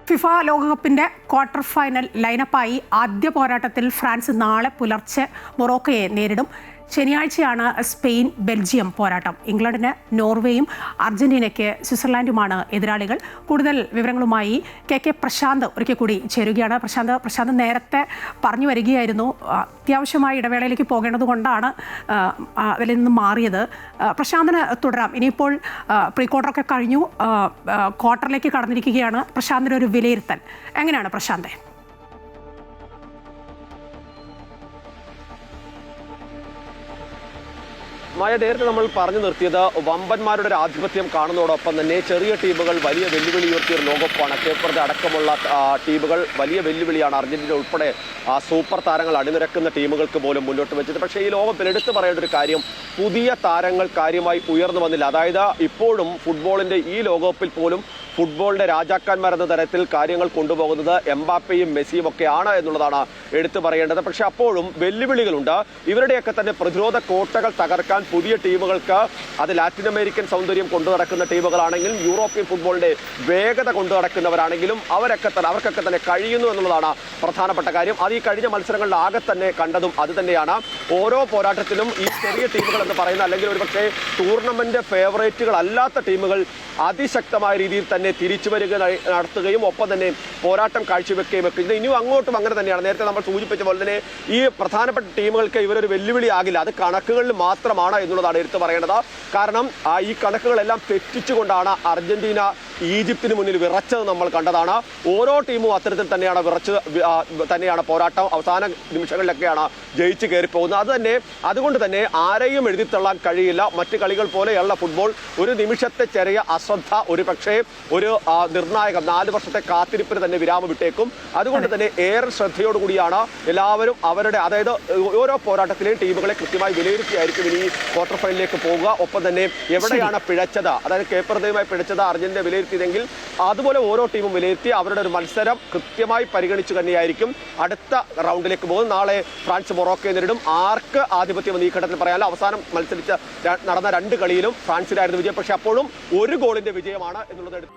FIFA ലോകകപ്പിന്റെ quarter final ലൈനപ്പായി ആദ്യ പോരാട്ടത്തിൽ ഫ്രാൻസ് നാളെ പുലർച്ചെ മൊറോക്കോയെ നേരിടും. ശനിയാഴ്ചയാണ് സ്പെയിൻ ബെൽജിയം പോരാട്ടം. ഇംഗ്ലണ്ടിന് നോർവേയും അർജന്റീനയ്ക്ക് സ്വിറ്റ്സർലാൻഡുമാണ് എതിരാളികൾ. കൂടുതൽ വിവരങ്ങളുമായി കെ പ്രശാന്ത് ഒരിക്കൽ കൂടി ചേരുകയാണ്. പ്രശാന്ത് നേരത്തെ പറഞ്ഞു വരികയായിരുന്നു, അത്യാവശ്യമായ ഇടവേളയിലേക്ക് പോകേണ്ടത് കൊണ്ടാണ് അതിൽ നിന്ന് മാറിയത്. പ്രശാന്തിന് തുടരാം. ഇനിയിപ്പോൾ പ്രീ ക്വാർട്ടറൊക്കെ കഴിഞ്ഞു, ക്വാർട്ടറിലേക്ക് കടന്നിരിക്കുകയാണ്. പ്രശാന്തിൻ്റെ ഒരു വിലയിരുത്തൽ എങ്ങനെയാണ് പ്രശാന്ത്? നേരത്തെ നമ്മൾ പറഞ്ഞു നിർത്തിയത് വമ്പന്മാരുടെ ഒരു ആധിപത്യം കാണുന്നതോടൊപ്പം തന്നെ ചെറിയ ടീമുകൾ വലിയ വെല്ലുവിളി ഉയർത്തിയ ഒരു ലോകകപ്പാണ്. കേപ്പറുടെ അടക്കമുള്ള ടീമുകൾ വലിയ വെല്ലുവിളിയാണ് അർജന്റീന ഉൾപ്പെടെ സൂപ്പർ താരങ്ങൾ അണിനിരക്കുന്ന ടീമുകൾക്ക് പോലും മുന്നോട്ട് വെച്ചത്. പക്ഷേ ഈ ലോകത്തിൽ എടുത്തു പറയേണ്ട ഒരു കാര്യം, പുതിയ താരങ്ങൾ കാര്യമായി ഉയർന്നു വന്നില്ല. അതായത് ഇപ്പോഴും ഫുട്ബോളിന്റെ ഈ ലോകകപ്പിൽ പോലും ഫുട്ബോളിന്റെ രാജാക്കന്മാരെന്ന തരത്തിൽ കാര്യങ്ങൾ കൊണ്ടുപോകുന്നത് എംബാപ്പയും മെസ്സിയും ഒക്കെയാണ് എന്നുള്ളതാണ് എടുത്തു പറയേണ്ടത്. പക്ഷെ അപ്പോഴും വെല്ലുവിളികളുണ്ട്. ഇവരുടെയൊക്കെ തന്നെ പ്രതിരോധ കോട്ടകൾ തകർക്കാൻ പുതിയ ടീമുകൾക്ക്, അത് ലാറ്റിൻ അമേരിക്കൻ സൗന്ദര്യം കൊണ്ടു നടക്കുന്ന ടീമുകളാണെങ്കിലും യൂറോപ്യൻ ഫുട്ബോളിന്റെ വേഗത കൊണ്ടു നടക്കുന്നവരാണെങ്കിലും അവർക്കൊക്കെ തന്നെ കഴിയുന്നു എന്നുള്ളതാണ് പ്രധാനപ്പെട്ട കാര്യം. അത് ഈ കഴിഞ്ഞ മത്സരങ്ങളിൽ ആകെ തന്നെ കണ്ടതും അത് തന്നെയാണ്. ഓരോ പോരാട്ടത്തിലും ഈ ചെറിയ ടീമുകൾ എന്ന് പറയുന്ന, അല്ലെങ്കിൽ ഒരുപക്ഷെ ടൂർണമെന്റ് ഫേവറേറ്റുകൾ അല്ലാത്ത ടീമുകൾ അതിശക്തമായ രീതിയിൽ തന്നെ തിരിച്ചു വരിക നടത്തുകയും ഒപ്പം തന്നെ പോരാട്ടം കാഴ്ചവെക്കുകയും ഒക്കെ. ഇനിയും അങ്ങോട്ടും അങ്ങനെ തന്നെയാണ്. നേരത്തെ നമ്മൾ സൂചിപ്പിച്ച പോലെ തന്നെ ഈ പ്രധാനപ്പെട്ട ടീമുകൾക്ക് ഇവരൊരു വെല്ലുവിളി ആകില്ല. അത് കണക്കുകളിൽ മാത്രമാണ് എന്നുള്ളതാണ് എടുത്തു പറയേണ്ടത്. കാരണം ഈ കണക്കുകളെല്ലാം തെറ്റിച്ചുകൊണ്ടാണ് അർജന്റീന ഈജിപ്തിന് മുന്നിൽ വിറച്ചത് നമ്മൾ കണ്ടതാണ്. ഓരോ ടീമും അത്തരത്തിൽ തന്നെയാണ് തന്നെയാണ് പോരാട്ടം അവസാന നിമിഷങ്ങളിലൊക്കെയാണ് ജയിച്ചു കയറി പോകുന്നത്. അതുകൊണ്ട് തന്നെ ആരെയും എഴുതിത്തള്ളാൻ കഴിയില്ല. മറ്റു കളികൾ പോലെയുള്ള ഫുട്ബോൾ ഒരു നിമിഷത്തെ ചെറിയ അശ്രദ്ധ ഒരു പക്ഷേ ഒരു നിർണായകം 4 വർഷത്തെ കാത്തിരിപ്പിന് തന്നെ വിരാമം വിട്ടേക്കും. അതുകൊണ്ട് തന്നെ ഏറെ ശ്രദ്ധയോടുകൂടിയാണ് എല്ലാവരും അതായത് ഓരോ പോരാട്ടത്തിലെയും ടീമുകളെ കൃത്യമായി വിലയിരുത്തിയായിരിക്കും ഇനി ക്വാർട്ടർ ഫൈനലിലേക്ക് പോകുക. ഒപ്പം തന്നെ എവിടെയാണ് പിഴച്ചത്, അതായത് കേപ്പറുമായി പിഴച്ചത് അർജന്റീന വിലയിരുത്തിയതെങ്കിൽ അതുപോലെ ഓരോ ടീമും വിലയിരുത്തി അവരുടെ ഒരു മത്സരം കൃത്യമായി പരിഗണിച്ചു തന്നെയായിരിക്കും അടുത്ത റൗണ്ടിലേക്ക് പോകുന്നത്. നാളെ ഫ്രാൻസ് മൊറോക്കോയെ നേരിടും. ആർക്ക് ആധിപത്യം ഈ ഘട്ടത്തിൽ പറയാനല്ല. അവസാനം നടന്ന 2 കളിയിലും ഫ്രാൻസിനായിരുന്നു വിജയം. പക്ഷെ അപ്പോഴും ഒരു ഗോളിന്റെ വിജയമാണ് എന്നുള്ളത്